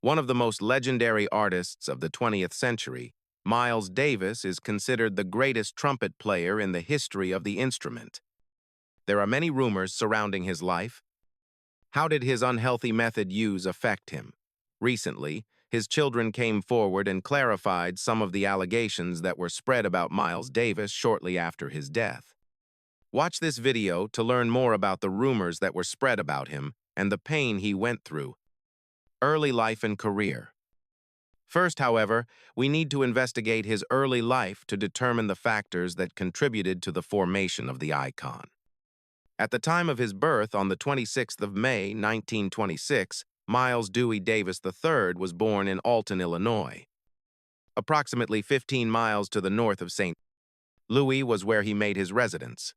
One of the most legendary artists of the 20th century, Miles Davis is considered the greatest trumpet player in the history of the instrument. There are many rumors surrounding his life. How did his unhealthy method use affect him? Recently, his children came forward and clarified some of the allegations that were spread about Miles Davis shortly after his death. Watch this video to learn more about the rumors that were spread about him and the pain he went through. Early life and career. First, however, we need to investigate his early life to determine the factors that contributed to the formation of the icon. At the time of his birth on the 26th of May, 1926, Miles Dewey Davis III was born in Alton, Illinois. Approximately 15 miles to the north of St. Louis was where he made his residence.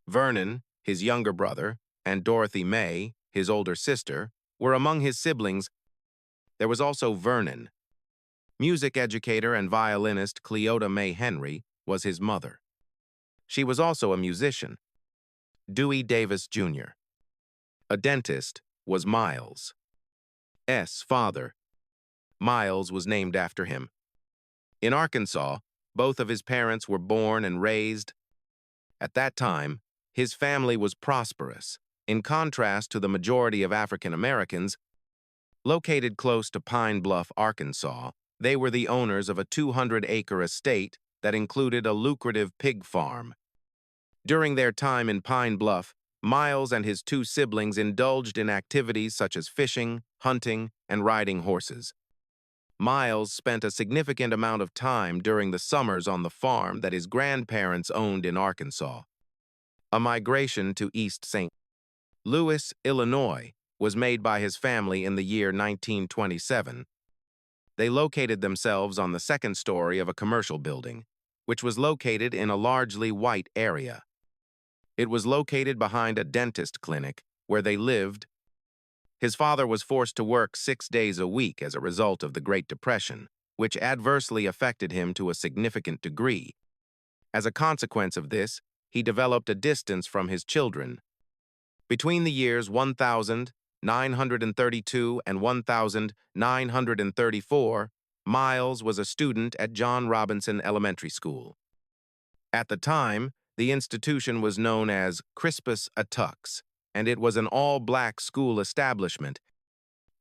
Vernon, his younger brother, and Dorothy May, his older sister, were among his siblings. There was also Vernon. Music educator and violinist Cleota May Henry was his mother. She was also a musician. Dewey Davis Jr. A dentist was Miles' father. Miles was named after him. In Arkansas, both of his parents were born and raised. At that time, his family was prosperous, in contrast to the majority of African Americans. Located close to Pine Bluff, Arkansas, they were the owners of a 200-acre estate that included a lucrative pig farm. During their time in Pine Bluff, Miles and his two siblings indulged in activities such as fishing, hunting, and riding horses. Miles spent a significant amount of time during the summers on the farm that his grandparents owned in Arkansas. A migration to East St. Louis, Illinois, was made by his family in the year 1927. They located themselves on the second story of a commercial building, which was located in a largely white area. It was located behind a dentist clinic where they lived. His father was forced to work 6 days a week as a result of the Great Depression, which adversely affected him to a significant degree. As a consequence of this, he developed a distance from his children. Between the years 1932 and 1934, Miles was a student at John Robinson Elementary School. At the time, the institution was known as Crispus Attucks, and it was an all-black school establishment.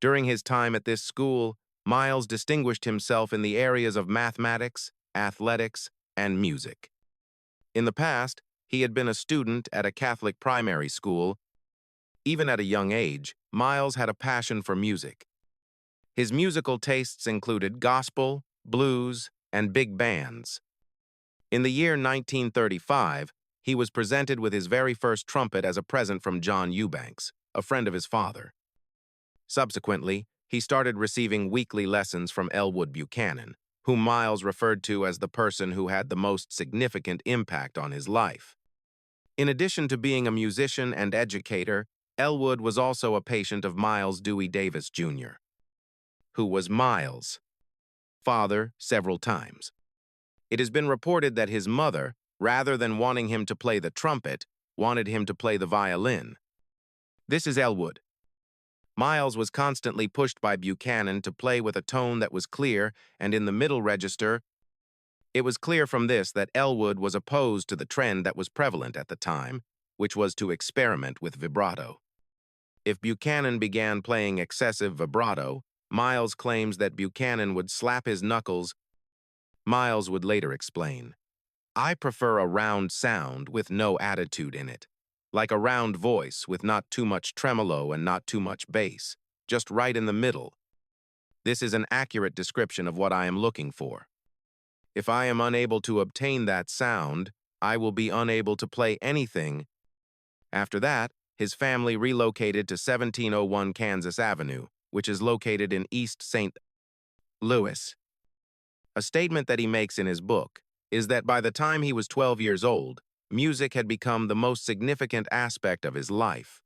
During his time at this school, Miles distinguished himself in the areas of mathematics, athletics, and music. In the past, he had been a student at a Catholic primary school. Even at a young age, Miles had a passion for music. His musical tastes included gospel, blues, and big bands. In the year 1935, he was presented with his very first trumpet as a present from John Eubanks, a friend of his father. Subsequently, he started receiving weekly lessons from Elwood Buchanan, whom Miles referred to as the person who had the most significant impact on his life. In addition to being a musician and educator, Elwood was also a patient of Miles Dewey Davis Jr., who was Miles' father several times. It has been reported that his mother, rather than wanting him to play the trumpet, wanted him to play the violin. This is Elwood. Miles was constantly pushed by Buchanan to play with a tone that was clear and in the middle register. It was clear from this that Elwood was opposed to the trend that was prevalent at the time, which was to experiment with vibrato. If Buchanan began playing excessive vibrato, Miles claims that Buchanan would slap his knuckles. Miles would later explain, "I prefer a round sound with no attitude in it, like a round voice with not too much tremolo and not too much bass, just right in the middle. This is an accurate description of what I am looking for. If I am unable to obtain that sound, I will be unable to play anything." After that, his family relocated to 1701 Kansas Avenue, which is located in East St. Louis. A statement that he makes in his book is that by the time he was 12 years old, music had become the most significant aspect of his life.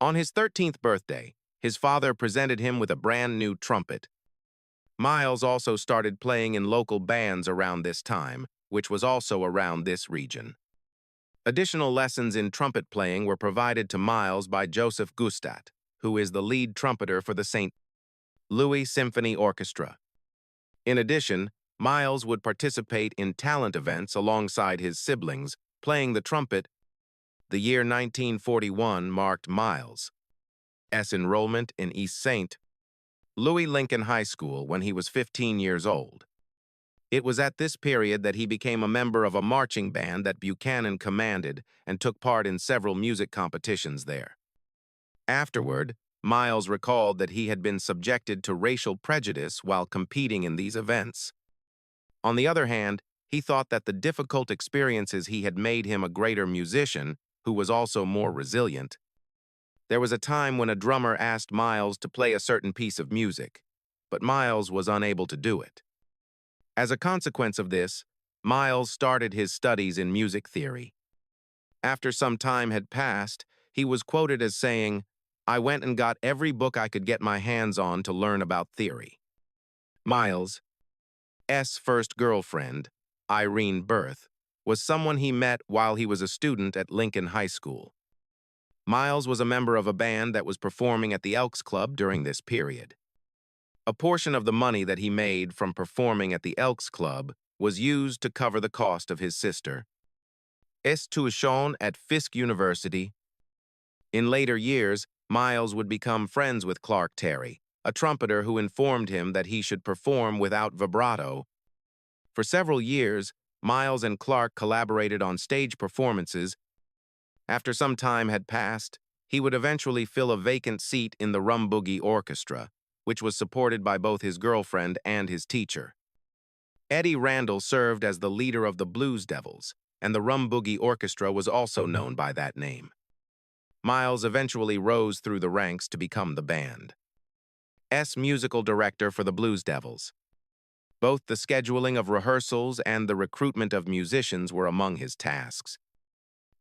On his 13th birthday, his father presented him with a brand new trumpet. Miles also started playing in local bands around this time, which was also around this region. Additional lessons in trumpet playing were provided to Miles by Joseph Gustat, who is the lead trumpeter for the St. Louis Symphony Orchestra. In addition, Miles would participate in talent events alongside his siblings, playing the trumpet. The year 1941 marked Miles' enrollment in East St. Louis Lincoln High School when he was 15 years old. It was at this period that he became a member of a marching band that Buchanan commanded and took part in several music competitions there. Afterward, Miles recalled that he had been subjected to racial prejudice while competing in these events. On the other hand, he thought that the difficult experiences he had made him a greater musician, who was also more resilient. There was a time when a drummer asked Miles to play a certain piece of music, but Miles was unable to do it. As a consequence of this, Miles started his studies in music theory. After some time had passed, he was quoted as saying, "I went and got every book I could get my hands on to learn about theory." Miles' first girlfriend, Irene Berth, was someone he met while he was a student at Lincoln High School. Miles was a member of a band that was performing at the Elks Club during this period. A portion of the money that he made from performing at the Elks Club was used to cover the cost of his sister's tuition at Fisk University. In later years, Miles would become friends with Clark Terry, a trumpeter who informed him that he should perform without vibrato. For several years, Miles and Clark collaborated on stage performances. After some time had passed, he would eventually fill a vacant seat in the Rum Boogie Orchestra, which was supported by both his girlfriend and his teacher. Eddie Randall served as the leader of the Blues Devils, and the Rum Boogie Orchestra was also known by that name. Miles eventually rose through the ranks to become the band's musical director for the Blues Devils. Both the scheduling of rehearsals and the recruitment of musicians were among his tasks.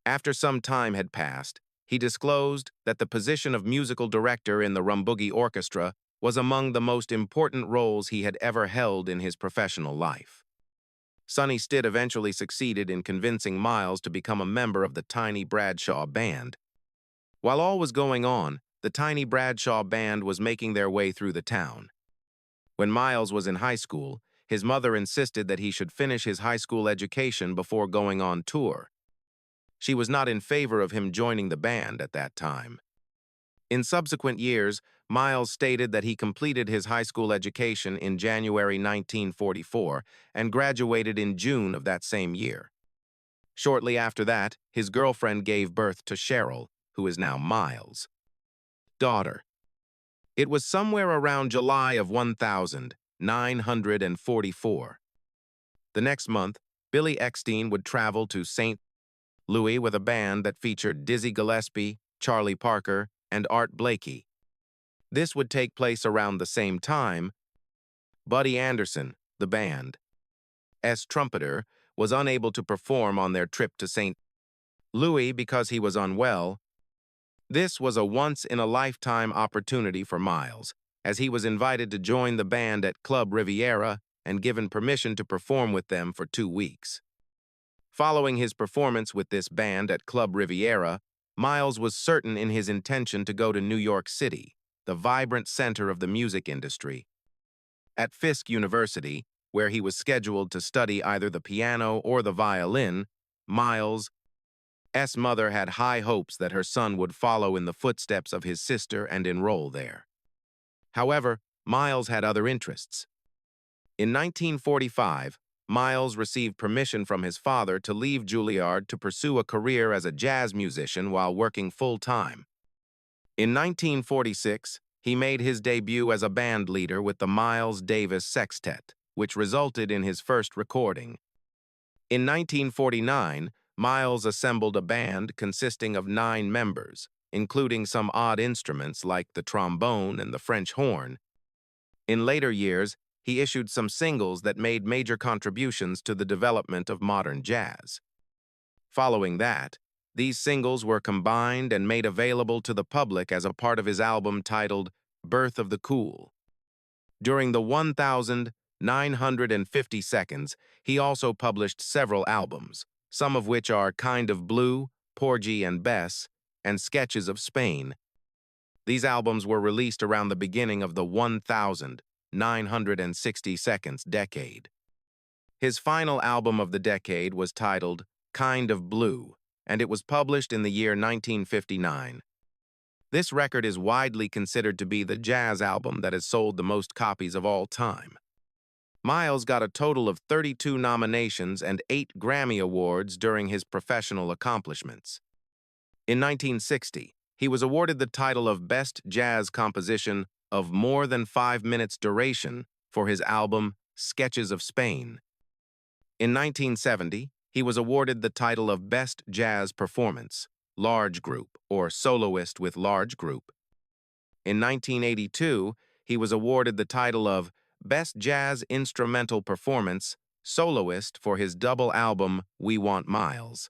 After some time had passed, he disclosed that the position of musical director in the Rum Boogie Orchestra was among the most important roles he had ever held in his professional life. Sonny Stitt eventually succeeded in convincing Miles to become a member of the Tiny Bradshaw Band. While all was going on, the Tiny Bradshaw Band was making their way through the town. When Miles was in high school, his mother insisted that he should finish his high school education before going on tour. She was not in favor of him joining the band at that time. In subsequent years, Miles stated that he completed his high school education in January 1944 and graduated in June of that same year. Shortly after that, his girlfriend gave birth to Cheryl, who is now Miles' daughter. It was somewhere around July of 1944. The next month, Billy Eckstein would travel to St. Louis with a band that featured Dizzy Gillespie, Charlie Parker, and Art Blakey. This would take place around the same time. Buddy Anderson, the band's trumpeter, was unable to perform on their trip to St. Louis because he was unwell. This was a once-in-a-lifetime opportunity for Miles, as he was invited to join the band at Club Riviera and given permission to perform with them for 2 weeks. Following his performance with this band at Club Riviera, Miles was certain in his intention to go to New York City, the vibrant center of the music industry. At Fisk University, where he was scheduled to study either the piano or the violin, Miles' mother had high hopes that her son would follow in the footsteps of his sister and enroll there. However, Miles had other interests. In 1945, Miles received permission from his father to leave Juilliard to pursue a career as a jazz musician while working full-time. In 1946, he made his debut as a band leader with the Miles Davis Sextet, which resulted in his first recording. In 1949, Miles assembled a band consisting of 9 members, including some odd instruments like the trombone and the French horn. In later years, he issued some singles that made major contributions to the development of modern jazz. Following that, these singles were combined and made available to the public as a part of his album titled Birth of the Cool. During the 1,950 seconds, he also published several albums, some of which are Kind of Blue, Porgy and Bess, and Sketches of Spain. These albums were released around the beginning of the 1,960 seconds decade. His final album of the decade was titled Kind of Blue, and it was published in the year 1959. This record is widely considered to be the jazz album that has sold the most copies of all time. Miles got a total of 32 nominations and 8 Grammy Awards during his professional accomplishments. In 1960, he was awarded the title of Best Jazz Composition of More Than 5 Minutes Duration for his album Sketches of Spain. In 1970, he was awarded the title of Best Jazz Performance, Large Group, or Soloist with Large Group. In 1982, he was awarded the title of Best Jazz Instrumental Performance, Soloist for his double album We Want Miles.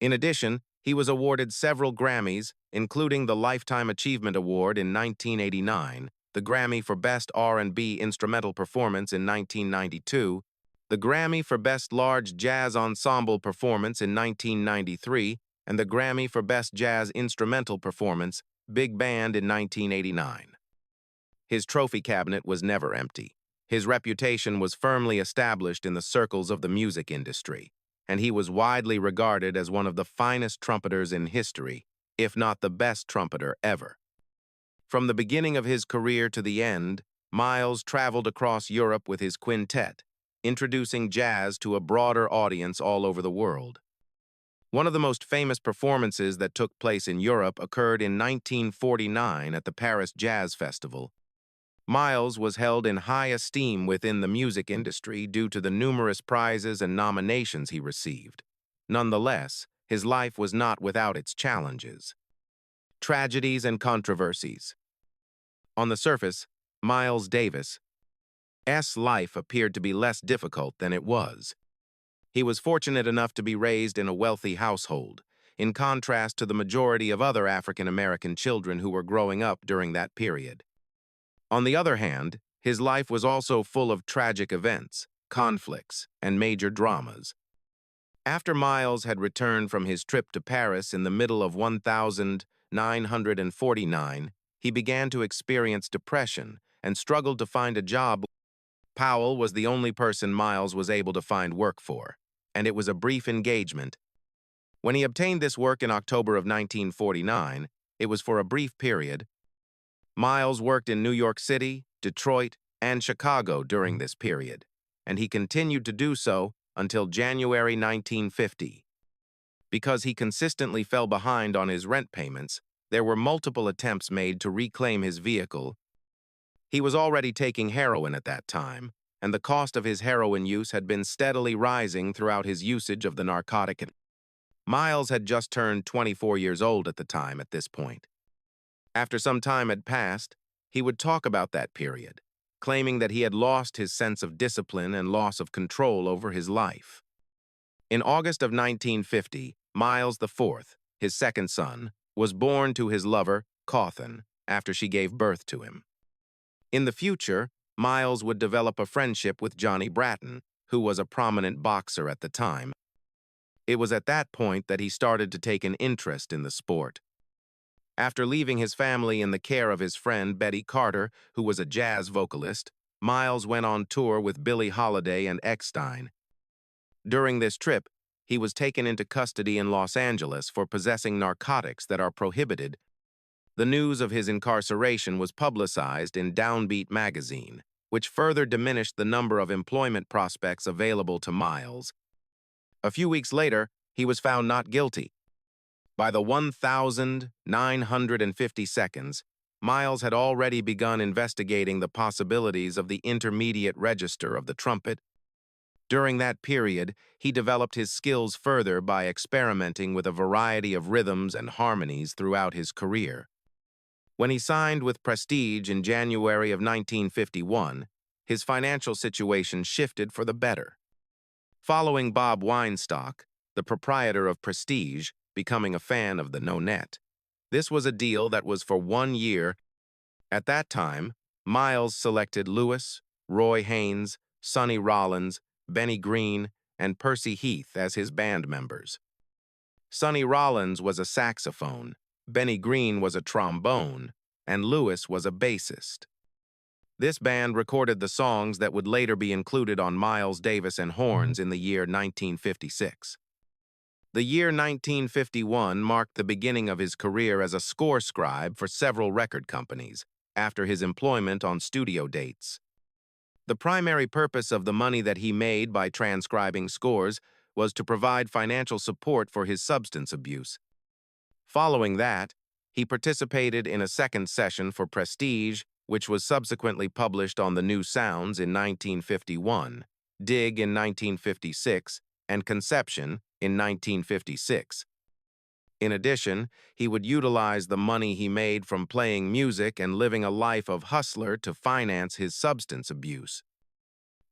In addition, he was awarded several Grammys, including the Lifetime Achievement Award in 1989, the Grammy for Best R&B Instrumental Performance in 1992, the Grammy for Best Large Jazz Ensemble Performance in 1993, and the Grammy for Best Jazz Instrumental Performance, Big Band in 1989. His trophy cabinet was never empty. His reputation was firmly established in the circles of the music industry, and he was widely regarded as one of the finest trumpeters in history, if not the best trumpeter ever. From the beginning of his career to the end, Miles traveled across Europe with his quintet, introducing jazz to a broader audience all over the world. One of the most famous performances that took place in Europe occurred in 1949 at the Paris Jazz Festival. Miles was held in high esteem within the music industry due to the numerous prizes and nominations he received. Nonetheless, his life was not without its challenges. Tragedies and controversies. On the surface, Miles Davis's life appeared to be less difficult than it was. He was fortunate enough to be raised in a wealthy household, in contrast to the majority of other African American children who were growing up during that period. On the other hand, his life was also full of tragic events, conflicts, and major dramas. After Miles had returned from his trip to Paris in the middle of 1949, he began to experience depression and struggled to find a job. Powell was the only person Miles was able to find work for, and it was a brief engagement. When he obtained this work in October of 1949, it was for a brief period. Miles worked in New York City, Detroit, and Chicago during this period, and he continued to do so until January 1950. Because he consistently fell behind on his rent payments, there were multiple attempts made to reclaim his vehicle. He was already taking heroin at that time, and the cost of his heroin use had been steadily rising throughout his usage of the narcotic. Miles had just turned 24 years old at the time at this point. After some time had passed, he would talk about that period, claiming that he had lost his sense of discipline and loss of control over his life. In August of 1950, Miles IV, his second son, was born to his lover, Cawthon, after she gave birth to him. In the future, Miles would develop a friendship with Johnny Bratton, who was a prominent boxer at the time. It was at that point that he started to take an interest in the sport. After leaving his family in the care of his friend Betty Carter, who was a jazz vocalist, Miles went on tour with Billie Holiday and Eckstein. During this trip, he was taken into custody in Los Angeles for possessing narcotics that are prohibited. The news of his incarceration was publicized in Downbeat magazine, which further diminished the number of employment prospects available to Miles. A few weeks later, he was found not guilty. By the 1,950 seconds, Miles had already begun investigating the possibilities of the intermediate register of the trumpet. During that period, he developed his skills further by experimenting with a variety of rhythms and harmonies throughout his career. When he signed with Prestige in January of 1951, his financial situation shifted for the better. Following Bob Weinstock, the proprietor of Prestige, becoming a fan of the Nonet, this was a deal that was for 1 year. At that time, Miles selected Lewis, Roy Haynes, Sonny Rollins, Benny Green, and Percy Heath as his band members. Sonny Rollins was a saxophone, Benny Green was a trombone, and Lewis was a bassist. This band recorded the songs that would later be included on Miles Davis and Horns in the year 1956. The year 1951 marked the beginning of his career as a score scribe for several record companies, after his employment on studio dates. The primary purpose of the money that he made by transcribing scores was to provide financial support for his substance abuse. Following that, he participated in a second session for Prestige, which was subsequently published on The New Sounds in 1951, Dig in 1956, and Conception in 1956. In addition, he would utilize the money he made from playing music and living a life of hustler to finance his substance abuse.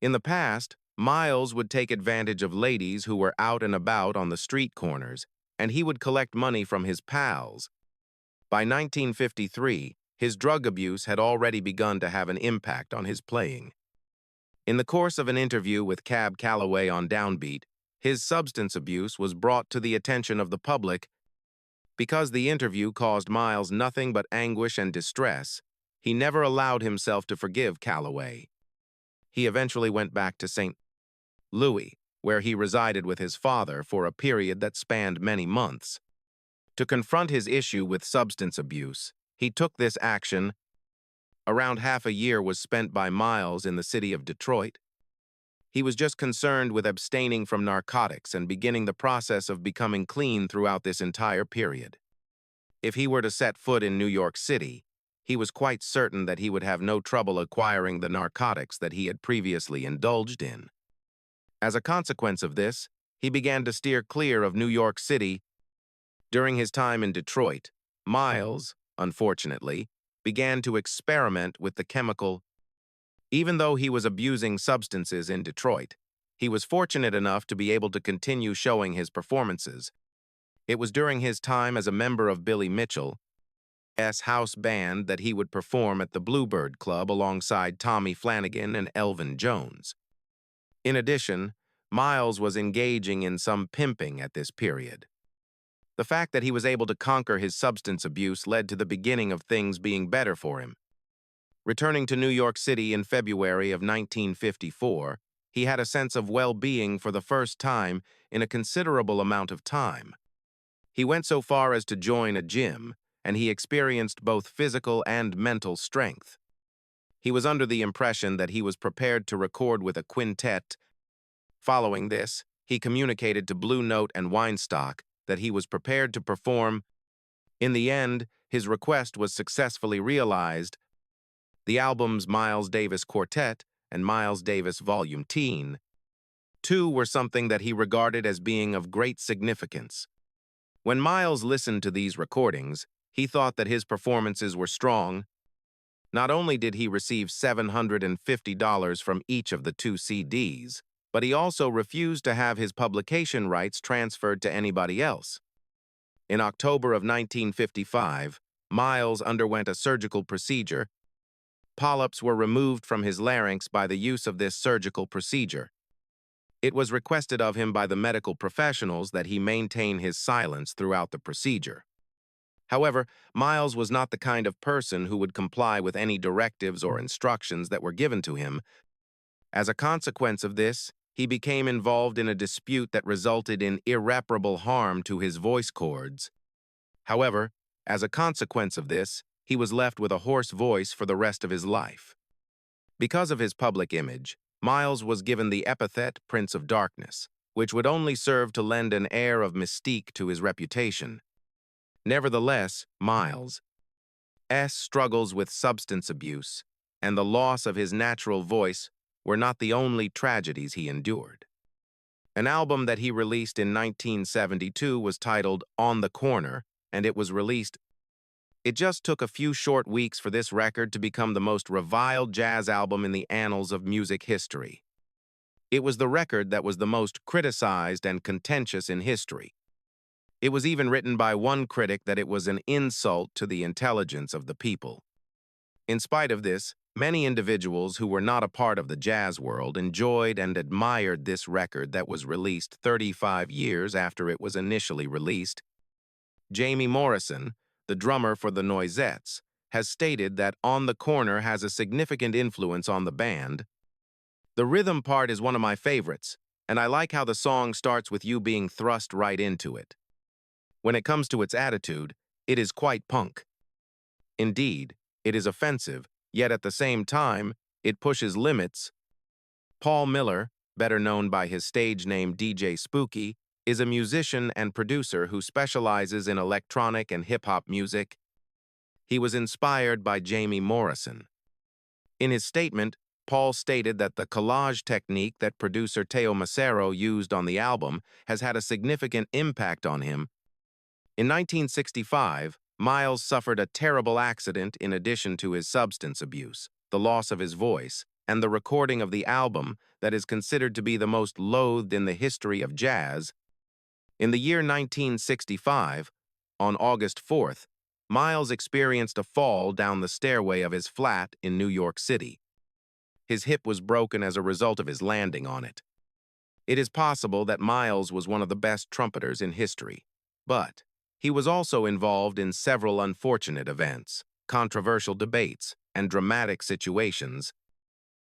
In the past, Miles would take advantage of ladies who were out and about on the street corners, and he would collect money from his pals. By 1953, his drug abuse had already begun to have an impact on his playing. In the course of an interview with Cab Calloway on Downbeat, his substance abuse was brought to the attention of the public. Because the interview caused Miles nothing but anguish and distress, he never allowed himself to forgive Calloway. He eventually went back to St. Louis, where he resided with his father for a period that spanned many months. To confront his issue with substance abuse, he took this action. Around half a year was spent by Miles in the city of Detroit. He was just concerned with abstaining from narcotics and beginning the process of becoming clean throughout this entire period. If he were to set foot in New York City, he was quite certain that he would have no trouble acquiring the narcotics that he had previously indulged in. As a consequence of this, he began to steer clear of New York City. During his time in Detroit, Miles, unfortunately, began to experiment with the chemical. Even though he was abusing substances in Detroit, he was fortunate enough to be able to continue showing his performances. It was during his time as a member of Billy Mitchell's house band that he would perform at the Bluebird Club alongside Tommy Flanagan and Elvin Jones. In addition, Miles was engaging in some pimping at this period. The fact that he was able to conquer his substance abuse led to the beginning of things being better for him. Returning to New York City in February of 1954, he had a sense of well-being for the first time in a considerable amount of time. He went so far as to join a gym, and he experienced both physical and mental strength. He was under the impression that he was prepared to record with a quintet. Following this, he communicated to Blue Note and Weinstock that he was prepared to perform. In the end, his request was successfully realized. The albums Miles Davis Quartet and Miles Davis Volume 2 were something that he regarded as being of great significance. When Miles listened to these recordings, he thought that his performances were strong. Not only did he receive $750 from each of the 2 CDs, but he also refused to have his publication rights transferred to anybody else. In October of 1955, Miles underwent a surgical procedure. Polyps were removed from his larynx by the use of this surgical procedure. It was requested of him by the medical professionals that he maintain his silence throughout the procedure. However, Miles was not the kind of person who would comply with any directives or instructions that were given to him. As a consequence of this, he became involved in a dispute that resulted in irreparable harm to his voice cords. However, as a consequence of this, he was left with a hoarse voice for the rest of his life. Because of his public image, Miles was given the epithet Prince of Darkness, which would only serve to lend an air of mystique to his reputation. Nevertheless, Miles' struggles with substance abuse and the loss of his natural voice were not the only tragedies he endured. An album that he released in 1972 was titled On the Corner, and it was released. It just took a few short weeks for this record to become the most reviled jazz album in the annals of music history. It was the record that was the most criticized and contentious in history. It was even written by one critic that it was an insult to the intelligence of the people. In spite of this, many individuals who were not a part of the jazz world enjoyed and admired this record that was released 35 years after it was initially released. Jamie Morrison, the drummer for the Noisettes, has stated that On the Corner has a significant influence on the band. The rhythm part is one of my favorites, and I like how the song starts with you being thrust right into it. When it comes to its attitude, it is quite punk. Indeed, it is offensive, yet at the same time, it pushes limits. Paul Miller, better known by his stage name DJ Spooky, is a musician and producer who specializes in electronic and hip-hop music. He was inspired by Jamie Morrison. In his statement, Paul stated that the collage technique that producer Teo Macero used on the album has had a significant impact on him. In 1965, Miles suffered a terrible accident in addition to his substance abuse, the loss of his voice, and the recording of the album that is considered to be the most loathed in the history of jazz. In the year 1965, on August 4th, Miles experienced a fall down the stairway of his flat in New York City. His hip was broken as a result of his landing on it. It is possible that Miles was one of the best trumpeters in history, but he was also involved in several unfortunate events, controversial debates, and dramatic situations.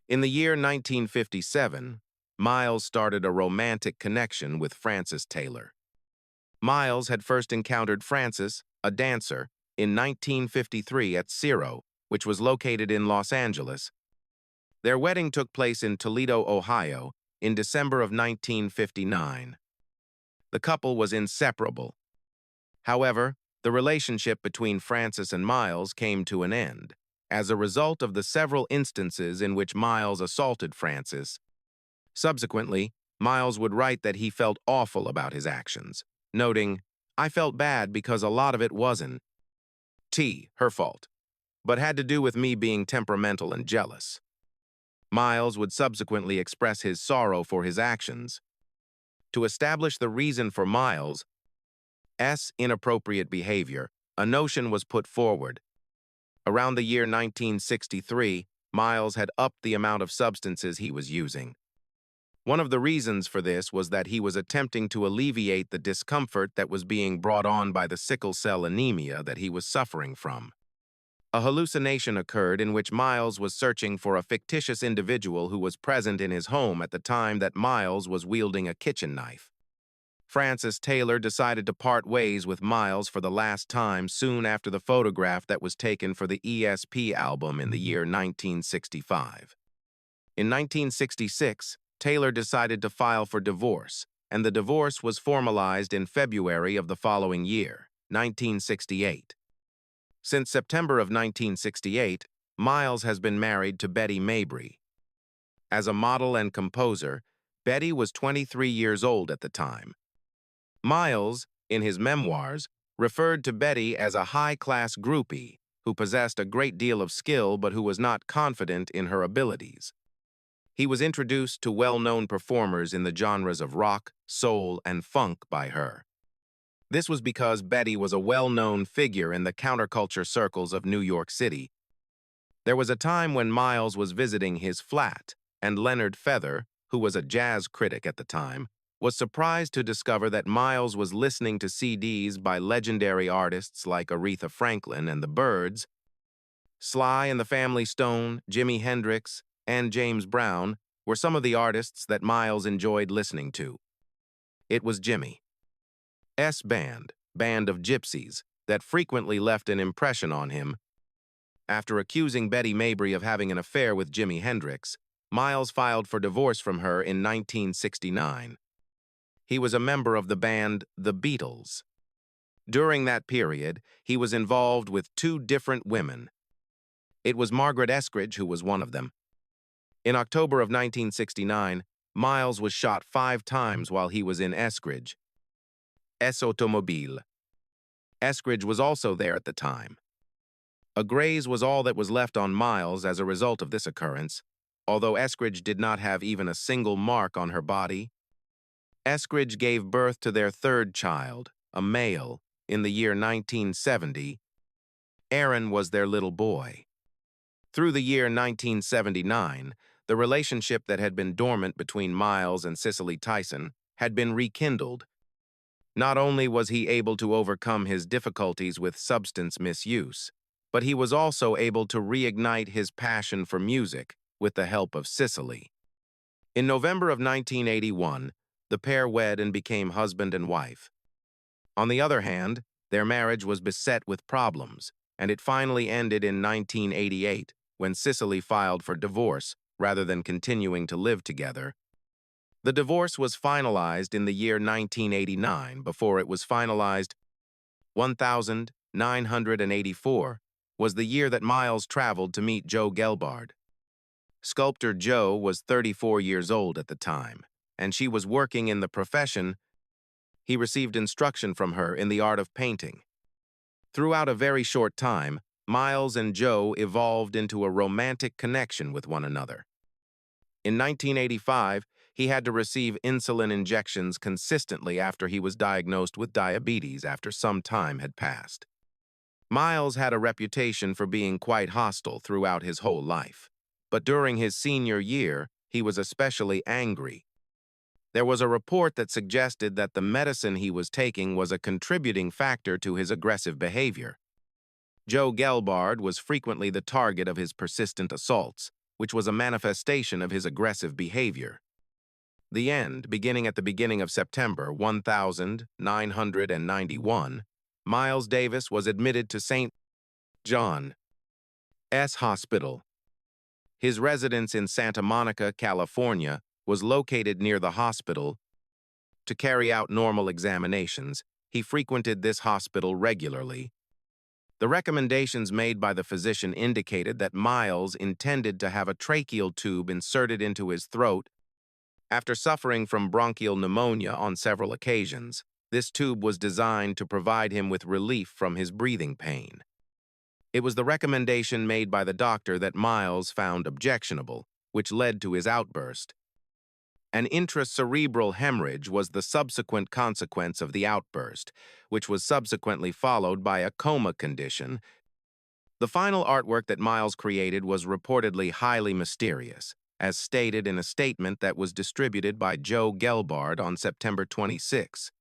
In the year 1957, Miles started a romantic connection with Frances Taylor. Miles had first encountered Frances, a dancer, in 1953 at Ciro, which was located in Los Angeles. Their wedding took place in Toledo, Ohio, in December of 1959. The couple was inseparable. However, the relationship between Frances and Miles came to an end as a result of the several instances in which Miles assaulted Frances. Subsequently, Miles would write that he felt awful about his actions, noting, "I felt bad because a lot of it wasn't her fault, but had to do with me being temperamental and jealous." Miles would subsequently express his sorrow for his actions. To establish the reason for Miles' inappropriate behavior, a notion was put forward. Around the year 1963, Miles had upped the amount of substances he was using. One of the reasons for this was that he was attempting to alleviate the discomfort that was being brought on by the sickle cell anemia that he was suffering from. A hallucination occurred in which Miles was searching for a fictitious individual who was present in his home at the time that Miles was wielding a kitchen knife. Frances Taylor decided to part ways with Miles for the last time soon after the photograph that was taken for the ESP album in the year 1965. In 1966, Taylor decided to file for divorce, and the divorce was formalized in February of the following year, 1968. Since September of 1968, Miles has been married to Betty Mabry. As a model and composer, Betty was 23 years old at the time. Miles, in his memoirs, referred to Betty as a high-class groupie who possessed a great deal of skill but who was not confident in her abilities. He was introduced to well-known performers in the genres of rock, soul, and funk by her. This was because Betty was a well-known figure in the counterculture circles of New York City. There was a time when Miles was visiting his flat, and Leonard Feather, who was a jazz critic at the time, was surprised to discover that Miles was listening to CDs by legendary artists like Aretha Franklin and the Byrds. Sly and the Family Stone, Jimi Hendrix, and James Brown were some of the artists that Miles enjoyed listening to. It was Jimmy's band of gypsies, that frequently left an impression on him. After accusing Betty Mabry of having an affair with Jimi Hendrix, Miles filed for divorce from her in 1969. He was a member of the band The Beatles. During that period, he was involved with two different women. It was Margaret Eskridge who was one of them. In October of 1969, Miles was shot 5 times while he was in Eskridge's automobile. Eskridge was also there at the time. A graze was all that was left on Miles as a result of this occurrence, although Eskridge did not have even a single mark on her body. Eskridge gave birth to their third child, a male, in the year 1970. Aaron was their little boy. Through the year 1979, the relationship that had been dormant between Miles and Cicely Tyson had been rekindled. Not only was he able to overcome his difficulties with substance misuse, but he was also able to reignite his passion for music with the help of Cicely. In November of 1981, the pair wed and became husband and wife. On the other hand, their marriage was beset with problems, and it finally ended in 1988 when Cicely filed for divorce rather than continuing to live together. The divorce was finalized in the year 1989. Before it was finalized, 1984 was the year that Miles traveled to meet Joe Gelbard. Sculptor Joe was 34 years old at the time, and she was working in the profession. He received instruction from her in the art of painting. Throughout a very short time, Miles and Joe evolved into a romantic connection with one another. In 1985, he had to receive insulin injections consistently after he was diagnosed with diabetes after some time had passed. Miles had a reputation for being quite hostile throughout his whole life, but during his senior year, he was especially angry. There was a report that suggested that the medicine he was taking was a contributing factor to his aggressive behavior. Joe Gelbard was frequently the target of his persistent assaults, which was a manifestation of his aggressive behavior. The end, beginning at the beginning of September 1991, Miles Davis was admitted to St. John's Hospital. His residence in Santa Monica, California, was located near the hospital. To carry out normal examinations, he frequented this hospital regularly. The recommendations made by the physician indicated that Miles intended to have a tracheal tube inserted into his throat. After suffering from bronchial pneumonia on several occasions, this tube was designed to provide him with relief from his breathing pain. It was the recommendation made by the doctor that Miles found objectionable, which led to his outburst. An intracerebral hemorrhage was the subsequent consequence of the outburst, which was subsequently followed by a coma condition. The final artwork that Miles created was reportedly highly mysterious, as stated in a statement that was distributed by Joe Gelbard on September 26.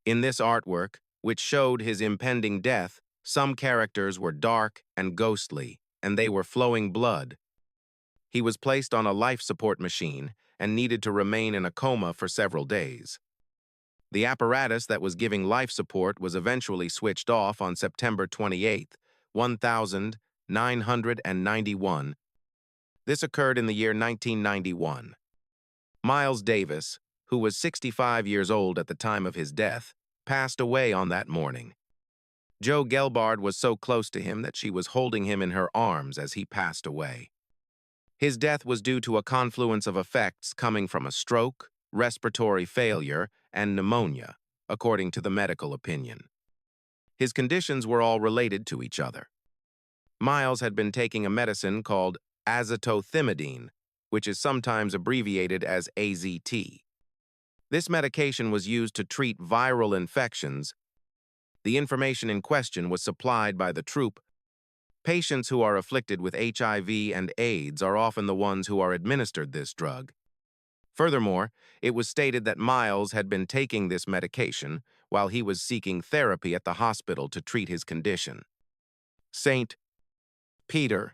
In this artwork, which showed his impending death, some characters were dark and ghostly, and they were flowing blood. He was placed on a life support machine and needed to remain in a coma for several days. The apparatus that was giving life support was eventually switched off on September 28, 1991. This occurred in the year 1991. Miles Davis, who was 65 years old at the time of his death, passed away on that morning. Joe Gelbard was so close to him that she was holding him in her arms as he passed away. His death was due to a confluence of effects coming from a stroke, respiratory failure, and pneumonia, according to the medical opinion. His conditions were all related to each other. Miles had been taking a medicine called azithromycin, which is sometimes abbreviated as AZT. This medication was used to treat viral infections. The information in question was supplied by the troop. Patients who are afflicted with HIV and AIDS are often the ones who are administered this drug. Furthermore, it was stated that Miles had been taking this medication while he was seeking therapy at the hospital to treat his condition. St. Peter's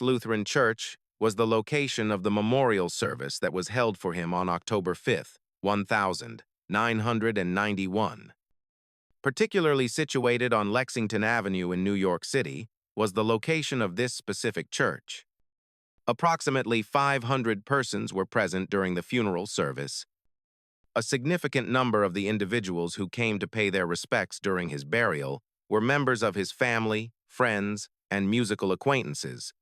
Lutheran Church was the location of the memorial service that was held for him on October 5, 1991. Particularly situated on Lexington Avenue in New York City was the location of this specific church. Approximately 500 persons were present during the funeral service. A significant number of the individuals who came to pay their respects during his burial were members of his family, friends, and musical acquaintances.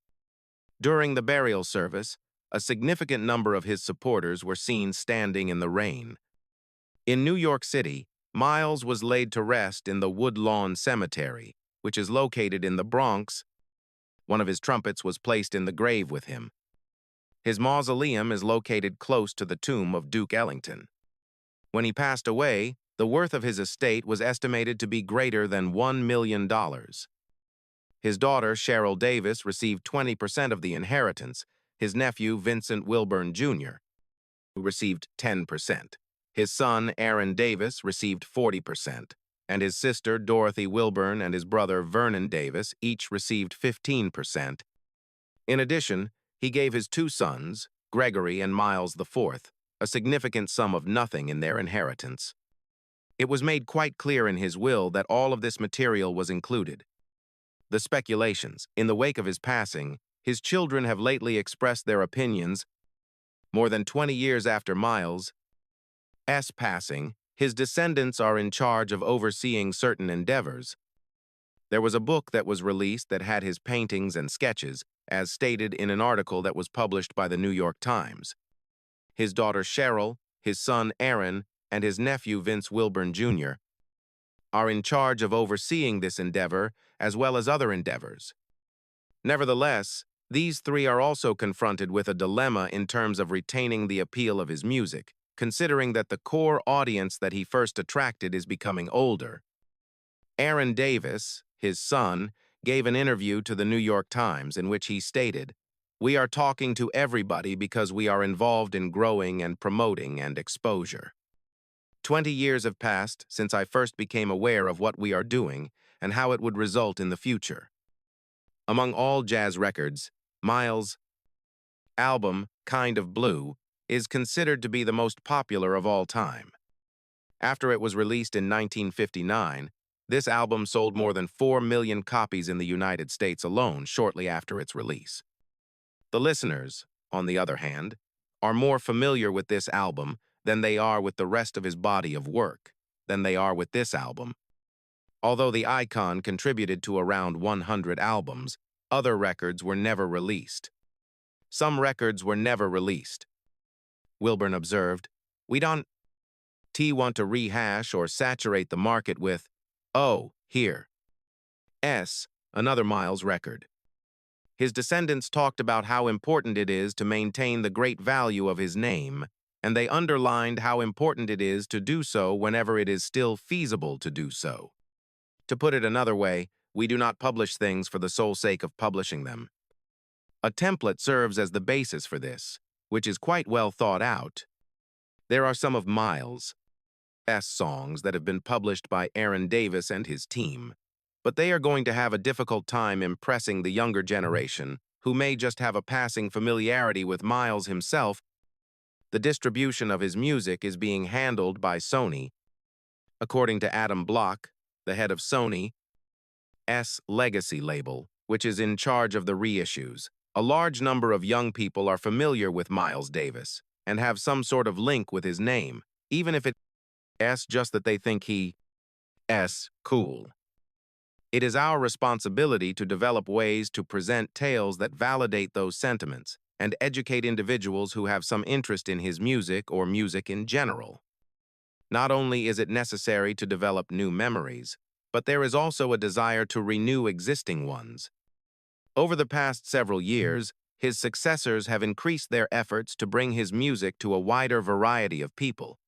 During the burial service, a significant number of his supporters were seen standing in the rain. In New York City, Miles was laid to rest in the Woodlawn Cemetery, which is located in the Bronx. One of his trumpets was placed in the grave with him. His mausoleum is located close to the tomb of Duke Ellington. When he passed away, the worth of his estate was estimated to be greater than $1 million. His daughter, Cheryl Davis, received 20% of the inheritance. His nephew, Vincent Wilburn Jr., received 10%. His son, Aaron Davis, received 40%, and his sister, Dorothy Wilburn, and his brother, Vernon Davis, each received 15%. In addition, he gave his two sons, Gregory and Miles IV, a significant sum of nothing in their inheritance. It was made quite clear in his will that all of this material was included. The speculations, in the wake of his passing, his children have lately expressed their opinions. More than 20 years after Miles' passing, his descendants are in charge of overseeing certain endeavors. There was a book that was released that had his paintings and sketches, as stated in an article that was published by the New York Times. His daughter Cheryl, his son Aaron, and his nephew Vince Wilburn Jr. are in charge of overseeing this endeavor as well as other endeavors. Nevertheless, these three are also confronted with a dilemma in terms of retaining the appeal of his music, considering that the core audience that he first attracted is becoming older. Aaron Davis, his son, gave an interview to the New York Times in which he stated, "We are talking to everybody because we are involved in growing and promoting and exposure. 20 years have passed since I first became aware of what we are doing and how it would result in the future." Among all jazz records, Miles' album, Kind of Blue, is considered to be the most popular of all time. After it was released in 1959, this album sold more than 4 million copies in the United States alone shortly after its release. The listeners, on the other hand, are more familiar with this album than they are with the rest of his body of work, than they are with this album. Although the icon contributed to around 100 albums, other records were never released. Some records were never released. Wilburn observed, "We don't want to rehash or saturate the market with, oh, here. Another Miles record." His descendants talked about how important it is to maintain the great value of his name, and they underlined how important it is to do so whenever it is still feasible to do so. To put it another way, we do not publish things for the sole sake of publishing them. A template serves as the basis for this, which is quite well thought out. There are some of Miles' songs that have been published by Aaron Davis and his team, but they are going to have a difficult time impressing the younger generation, who may just have a passing familiarity with Miles himself. The distribution of his music is being handled by Sony. According to Adam Block, the head of Sony's Legacy label, which is in charge of the reissues, a large number of young people are familiar with Miles Davis and have some sort of link with his name, even if it's just that they think he's cool. It is our responsibility to develop ways to present tales that validate those sentiments and educate individuals who have some interest in his music or music in general. Not only is it necessary to develop new memories, but there is also a desire to renew existing ones. Over the past several years, his successors have increased their efforts to bring his music to a wider variety of people.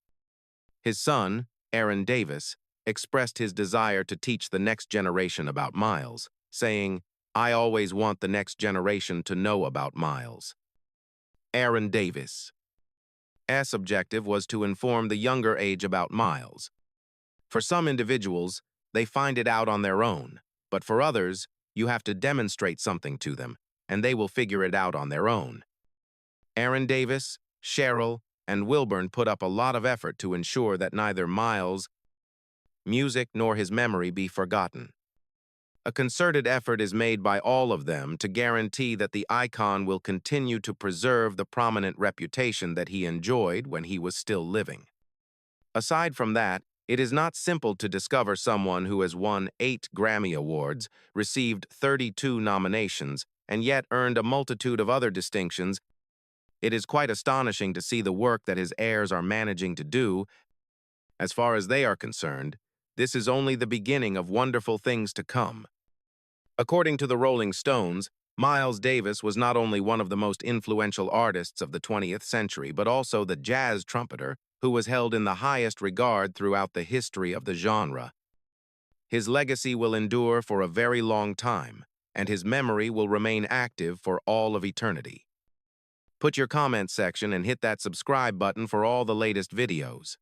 His son, Aaron Davis, expressed his desire to teach the next generation about Miles, saying, "I always want the next generation to know about Miles." Aaron Davis' objective was to inform the younger age about Miles. For some individuals, they find it out on their own, but for others, you have to demonstrate something to them, and they will figure it out on their own. Aaron Davis, Cheryl, and Wilburn put up a lot of effort to ensure that neither Miles' music nor his memory be forgotten. A concerted effort is made by all of them to guarantee that the icon will continue to preserve the prominent reputation that he enjoyed when he was still living. Aside from that, it is not simple to discover someone who has won 8 Grammy Awards, received 32 nominations, and yet earned a multitude of other distinctions. It is quite astonishing to see the work that his heirs are managing to do. As far as they are concerned, this is only the beginning of wonderful things to come. According to the Rolling Stones, Miles Davis was not only one of the most influential artists of the 20th century, but also the jazz trumpeter who was held in the highest regard throughout the history of the genre. His legacy will endure for a very long time, and his memory will remain active for all of eternity. Put your comment section and hit that subscribe button for all the latest videos.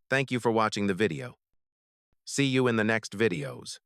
Thank you for watching the video. See you in the next videos.